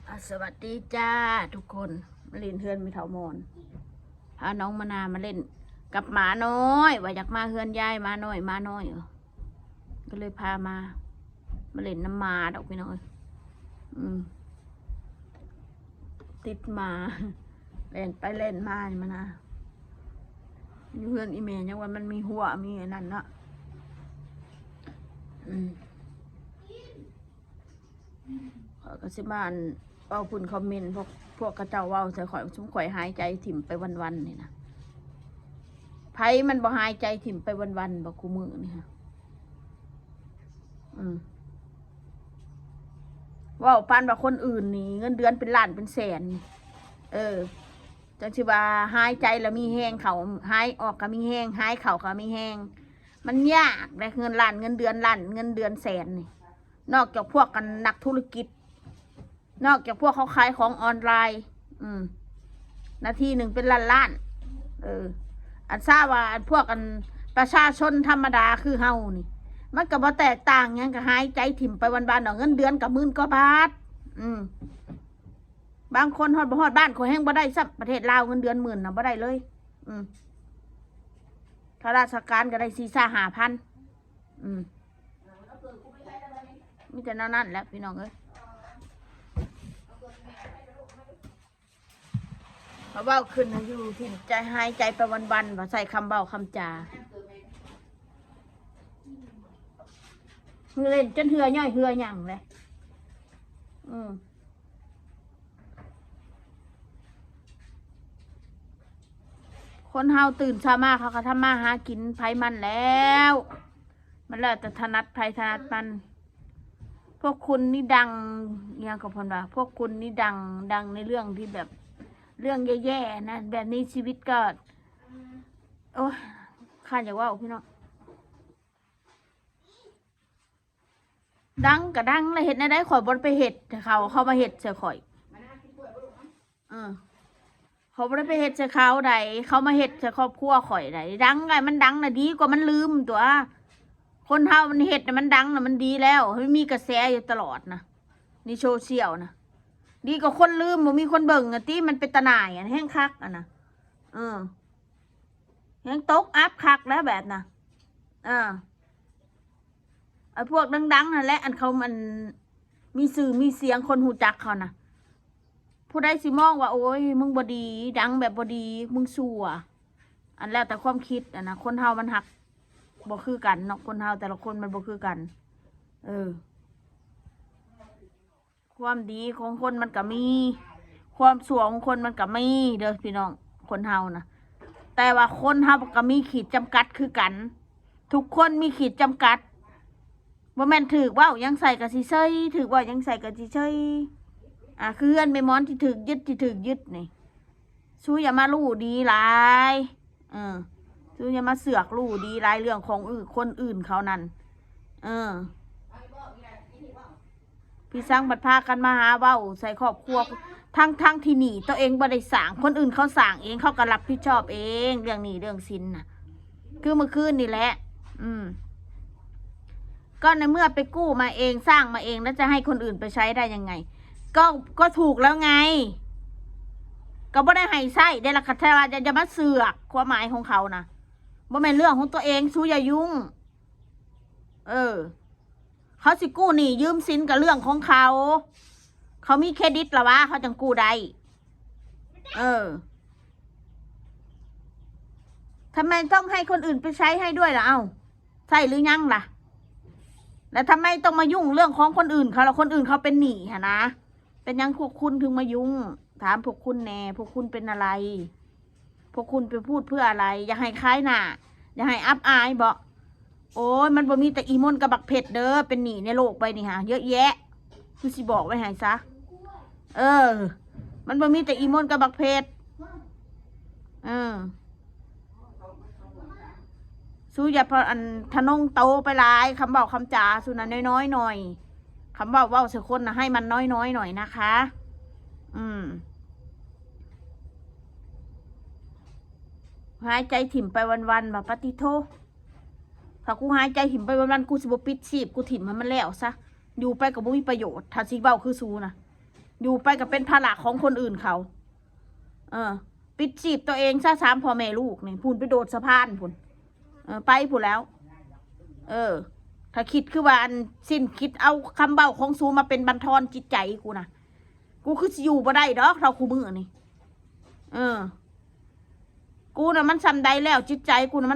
สวัสดีจ้าทุกคนมาเล่นเฮือนมีเถามอนพาน้องมานามาเล่นกับหมาน้อยว่าอยากมาเฮือนยายมาน้อยก็เลยพามาเล่นน้ำหมาดอกพี่น้อยติดหมาเล่นไปเล่นมานี่มานาอยู่เฮือนอีเมย์ยังว่ามันมีหัวมีอันนั้นเนาะก็สิบ้านเอาพุ่นคอมเมนต์พวกกระเจ้าเว้าใส่ข่อยชุ่มข่อยหายใจถิ่มไปวันๆนี่นะไผมันบ่หายใจถิ่มไปวันๆบ่คู่มือนี่ฮะว่าปานว่าคนอื่นนี่เงินเดือนเป็นล้านเป็นแสนจังสิว่าหายใจแล้วมีแห้งเขาหายออกก็มีแห้งหายเข่าก็มีแห้งมันยากได้เงินล้านเงินเดือนล้านเงินเดือนแสนนี่นอกจากพวกกันนักธุรกิจนอกจากพวกเขาขายของออนไลน์นาทีหนึ่งเป็นล้านอันทราบว่าพวกกันประชาชนธรรมดาคือเฮานี่มันก็บ่แตกต่างยังก็หายใจถิ่มไปวันๆเงินเดือนกับ10,000 กว่าบาทบางคนฮอดบ้านเขาแห้งบ่ได้ซับประเทศลาวเงินเดือน10,000น่ะบ่ได้เลยข้าราชการก็ได้4-5,000มีแต่นั่นแหละพี่น้องเอ้ยเขาเบ้าขึ้นอยู่ที่ใจหายใจไปวันๆว่าใส่คำเบ้าคำจาเล่นจนเหือย่อยเหือหยั่งเลยคนเฮาตื่นเช้ามาเขาก็ทำมาหากินไผมันแล้วมันแล้วแต่ถนัดไผถนัดมันพวกคุณนี่ดังเนี่ยกับพนว่าพวกคุณนี่ดังในเรื่องที่แบบเรื่องแย่ๆนะแบบนี้ชีวิตก็โอ้ยข้าอยากว่าพี่น้องดังก็ดังเลยเห็ดได้ข่อยบนไปเห็ดเขามาเห็ดเสียข่อยเขาไม่ได้ไปเห็ดเสียเขาใดเขามาเห็ดเสียครอบครัวข่อยใดดังไงมันดังน่ะดีกว่ามันลืมตัวคนเฮามันเห็ดน่ะมันดังน่ะมันดีแล้วไม่มีกระแสอยู่ตลอดนะในโซเชียลนะดีกว่าคนลืมบ่มีคนเบิ่งอ่ะที่มันเป็นตะหน่ายอ่ะแห้งคักอ่ะนะแห้งตกอัพคักแล้วแบบน่ะไอ้พวกดังๆนั่นแหละอันเขามันมีสื่อมีเสียงคนหูจักเขานะผู้ใดสิมองว่าโอ้ยมึงบดีดังแบบบดีมึงชั่วอันแล้วแต่ความคิดอ่ะนะคนเฮามันหักบ่คือกันเนาะคนเฮาแต่ละคนมันบ่คือกันความดีของคนมันก็มีความชั่วของคนมันก็มีเด้อพี่น้องคนเฮานะแต่ว่าคนเฮาก็มีขีดจำกัดคือกันทุกคนมีขีดจำกัดว่าแม่นถือว่ายังใส่กับสิเซยถือว่ายังใส่กับสิเซยคือเพื่อนไม่มอนที่ถือยึดนี่ชูอย่ามาลู่ดีหลายชูอย่ามาเสือกลู่ดีหลายเรื่องของคนอื่นเขานั่นพี่สร้างบัดพากันมาหาเว้าใส่ครอบครัวทั้งที่หนีตัวเองบ่ได้สั่งคนอื่นเขาสั่งเองเขาก็รับผิดชอบเองเรื่องนี้เรื่องสินน่ะคือเมื่อคืนนี่แหละก็ในเมื่อไปกู้มาเองสร้างมาเองแล้วจะให้คนอื่นไปใช้ได้ยังไงก็ถูกแล้วไงก็ไม่ได้ให้ใช้ได้ละคัทราจะมาเสือกความหมายของเขานะบ่แม่นเรื่องของตัวเองชูอย่ายุ่งเขาสิกู้หนี้ยืมสินกับเรื่องของเขามีเครดิตละวะเขาจังกู้ได้ทำไมต้องให้คนอื่นไปใช้ให้ด้วยล่ะเอ้าใช่หรือยังล่ะแล้วทำไมต้องมายุ่งเรื่องของคนอื่นเขาแล้วคนอื่นเขาเป็นหนี้ฮะนะเป็นยังพวกคุณถึงมายุ่งถามพวกคุณแน่พวกคุณเป็นอะไรพวกคุณไปพูดเพื่ออะไรอย่าให้คล้ายหน้าอย่าให้อับอายบอกโอ้ยมันบ่มีแต่อีมนกับบักเผ็ดเด้อเป็นหนี้ในโลกไปนี่ฮะเยอะแยะคือสิบอกไว้ให้ซะมันบ่มีแต่อีมนกับบักเผ็ดสู้อย่าพออันทะนงโตไปหลายคำบอกคำจาสุนันน้อยหน่อยคำบอกว่าเสียคนนะให้มันน้อยหน่อยนะคะหายใจถิ่มไปวันๆแบบปฏิโทถ้ากูหายใจถิ่มไปวันๆกูสิบปิดชีพกูถิ่มให้มันแล้วซะอยู่ไปกับบ่มีประโยชน์ถ้าสิเบ้าคือซูนะ อยู่ไปก็เป็นภาระของคนอื่นเขา ปิดชีพตัวเองซะสามพ่อแม่ลูกนี่พูนไปโดดสะพานพูนไปพูนแล้ว ถ้าคิดคือว่าอันสิ้นคิดเอาคำเบาของซูมาเป็นบันทอนจิตใจกูนะกูคือสิอยู่บ่ได้ดอกเราคูมือนี่กูน่ะมันซ้ำใดแล้วจิตใจกูน่ะ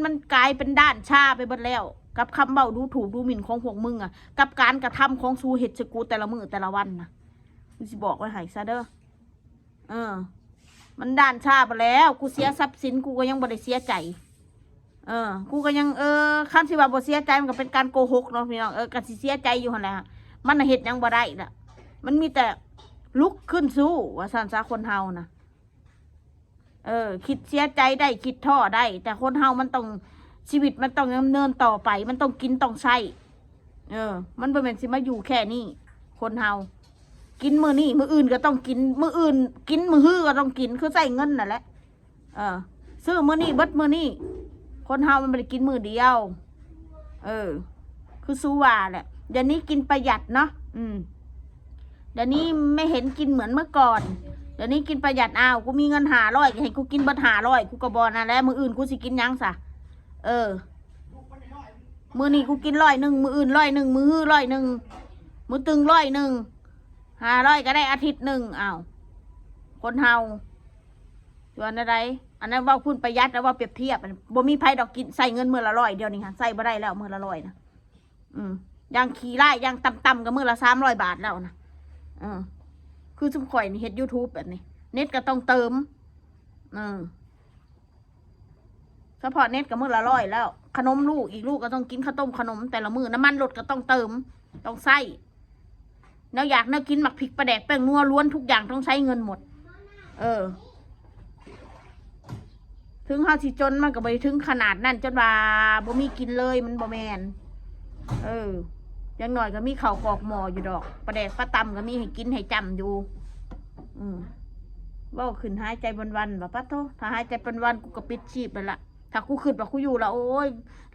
มันกลายเป็นด้านชาไปหมดแล้วกับคำเบาดูถูกดูหมิ่นของพวกมึงอ่ะกับการกระทำของซูเห็ดสกูแต่ละมือแต่ละวันนะกูสิบอกไว้ให้ซะเด้อมันด้านชาไปแล้วกูเสียทรัพย์สินกูก็ยังบ่ได้เสียใจกูก็ยังคำสิว่าบ่เสียใจมันก็เป็นการโกหกเนาะพี่น้องก็สิเสียใจอยู่หั่นแหละมันเฮ็ดยังบ่ได้ล่ะมันมีแต่ลุกขึ้นสู้ว่าซั่นซะคนเฮานะคิดเสียใจได้คิดท้อได้แต่คนเฮามันต้องชีวิตมันต้องดำเนินต่อไปมันต้องกินต้องใช้มันบ่แม่นสิมาอยู่แค่นี้คนเฮากินมื้อนี้มื้ออื่นก็ต้องกินมื้ออื่นกินมื้อฮื้อก็ต้องกินคือใช้เงินนั่นแหละซื้อมื้อนี้เบิดมื้อนี้คนเฮามันไม่ได้กินมื้อเดียวคือสู้ว่าแหละเดี๋ยวนี้กินประหยัดเนาะเดี๋ยวนี้ไม่เห็นกินเหมือนเมื่อก่อนเดี๋ยวนี้กินประหยัดกูมีเงิน500ให้กูกินเบิด500กูก็บ่นะแล้วมื้ออื่นกูสิกินยังซะมื้อนี้กูกิน100มื้ออื่น100มื้อฮื้อ100มื้อตึง100 500ก็ได้อาทิตย์หนึ่งคนเฮาส่วนอะไรอันนั้นว่าพุ่นประหยัดแล้วว่าเปรียบเทียบบ่มีไผดอกกินใส่เงินมื้อละ100เดียวนี่ค่ะใส่บ่ได้แล้วมื้อละ100นะยังขี่ไล่ยังต่ำๆก็มื้อละ300 บาทแล้วนะคือซุ่มข่อยนี่เฮ็ด YouTube แบบนี้เน็ตก็ต้องเติมเฉพาะเน็ตก็มื้อละ100แล้วขนมลูกอีกลูกก็ต้องกินข้าวต้มขนมแต่ละมื้อน้ำมันรถก็ต้องเติมต้องใส่แนวอยากแนวกินหมักพริกปลาแดกแป้งนัวล้วนทุกอย่างต้องใช้เงินหมดถึงเฮาสิจนมันก็บ่ได้ถึงขนาดนั้นจนว่าบ่มีกินเลยมันบ่แม่นอย่างน้อยก็มีข้าวกอกหม้ออยู่ดอกปลาแดกปลาตำก็มีให้กินให้จำอยู่เว้าขึ้นหายใจวันๆว่าปะโทถ้าหายใจเป็นวันกูก็ปิดชีพไปละถ้ากูขึ้นว่ากูอยู่ละโอ้ย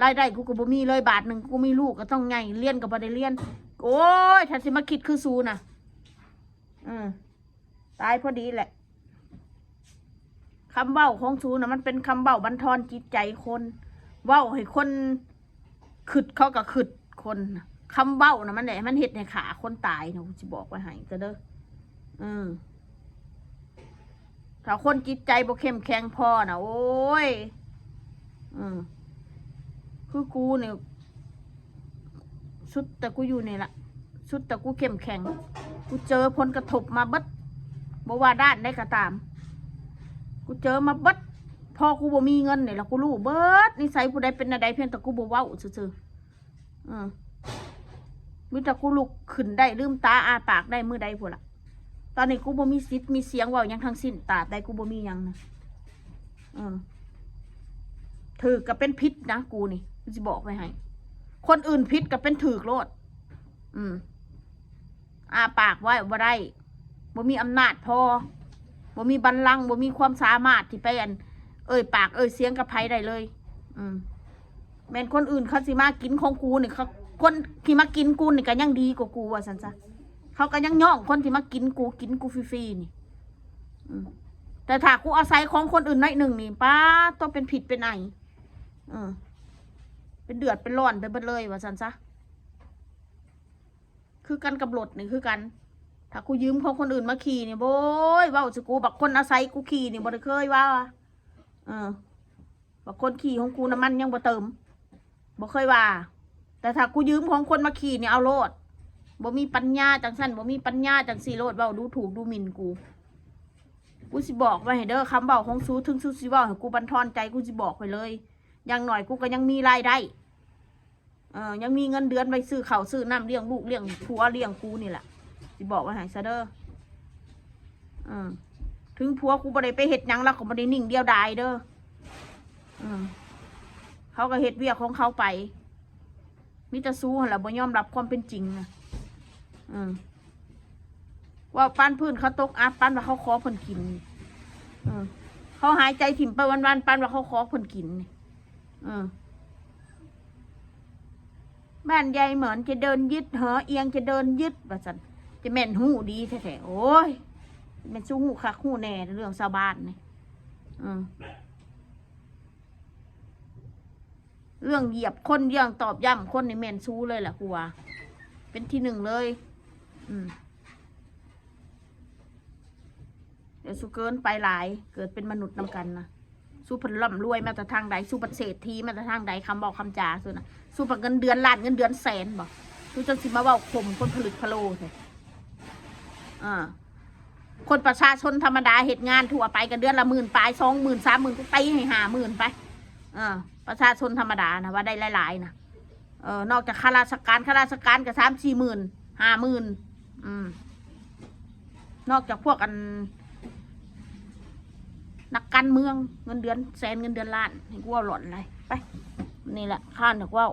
รายได้กูก็บ่มีเลยบาทหนึ่งกูมีลูกก็ต้องไงเรียนก็บ่ได้เรียนโอ้ยถ้าสิมาคิดคือซูน่ะตายพอดีแหละคำเว้าของซูน่ะมันเป็นคำเว้าบั่นทอนจิตใจคนเว้าให้คนขึ้นเขาก็ขึ้นคนคำเว้าน่ะมันแหละมันเฮ็ดให้ขาคนตายนะกูสิบอกไว้ให้ก็เด้อถ้าคนจิตใจบ่เข้มแข็งพอน่ะโอ้ยคือกูเนี่ยชุดแต่กูอยู่นี่แหละชุดแต่กูเข้มแข็งกูเจอผลกระทบมาบัดบ่ว่าด้านได้ก็ตามกูเจอมาบัดพอกูบ่มีเงินเนี่ยแล้วกูรู้เบิดนิสัยผู้ใดเป็นอะไรเพียงแต่กูบ่เว้าซื่อมีแต่กูลุกขึ้นได้ลืมตาอาปากได้มือใดพวกล่ะตอนนี้กูบ่มีสิทธิ์มีเสียงเว้ายังทั้งสิ้นตาได้กูบ่มียังนะถือกับเป็นพิษนะกูนี่จะบอกไว้ให้คนอื่นพิษกับเป็นถือโลดอาปากไว้บ่ได้บ่มีอำนาจพอบ่มีบัลลังก์บ่มีความสามารถที่ไปปากเสียงกับไผได้เลยแม่นคนอื่นเขาสิมากินของกูนี่เขาคนที่มากินกูนี่ก็ยังดีกว่ากูว่าซั่นซะเขาก็ยังย่องคนที่มากินกูฟรีๆนี่แต่ถ้ากูอาศัยของคนอื่นหน่อยหนึ่งนี่ป้าต้องเป็นผิดเป็นไอเป็นเดือดเป็นร้อนไปหมดเลยว่าซั่นซะคือกันกับรถนี่คือกันถ้ากูยืมของคนอื่นมาขี่นี่โว้ยว่าสิกูบักคนอาศัยกูขี่นี่บ่ได้เคยว่าบักคนขี่ของกูน้ำมันยังบ่เติมบ่เคยว่าแต่ถ้ากูยืมของคนมาขี่นี่เอาโลดบ่มีปัญญาจังสั้นบ่มีปัญญาจังสี่โลดเว้าดูถูกดูหมิ่นกูสิบอกไว้ให้เด้อคำเว้าของซูถึงซูสิเว้าให้กูบันทอนใจกูสิบอกไปเลยอย่างหน่อยกูก็ยังมีรายได้ยังมีเงินเดือนไปซื้อข้าวซื้อน้ำเลี้ยงลูกเลี้ยงผัวเลี้ยงกูนี่แหละสิบอกไว้ให้ซะเด้อถึงผัวกูบ่ได้ไปเฮ็ดหยังแล้วก็บ่ได้นิ่งเดียวดายเด้อเขาก็เฮ็ดเวียกของเขาไปมิตรซูหั่นล่ะบ่ยอมรับความเป็นจริงนะว่าปานพื้นเขาตกอับปานว่าเขาขอเพิ่นกินเขาหายใจถิ่มไปวันๆปานว่าเขาขอเพิ่นกินบ้านใหญ่เหมือนจะเดินยึดเหอเอียงจะเดินยึดว่าซั่น จะแม่นหูดีแท้ๆโอ้ยแม่นสู้หูคักหูแน่เรื่องชาวบ้านนี่เรื่องเหยียบคนเรื่องตอบย้ำคนในแม่นสู้เลยแหละครูว่าเป็นที่หนึ่งเลยเดี๋ยวสู้เกินไปหลายเกิดเป็นมนุษย์นำกันนะสู้ผลล่ำรวยมาแต่ทางใดสู้ประเสริฐทีมาแต่ทางใดคำบอกคำจาสู้นะสู้ประเงินเดือนล้านเงินเดือนแสนบอกสู้จนสิมาว่าข่มคนผลึกพะโลเลยคนประชาชนธรรมดาเหตุงานทั่วไปกันเดือนละ10,000ปลาย20,000 30,000ก็ตีให้50,000ไปประชาชนธรรมดานะว่าได้หลายๆนะนอกจากข้าราชการก็3-4 หมื่น50,000นอกจากพวกกันนักการเมืองเงินเดือนแสนเงินเดือนล้านให้กูว่าหล่อนเลยไปนี่แหละข้าหนักว่า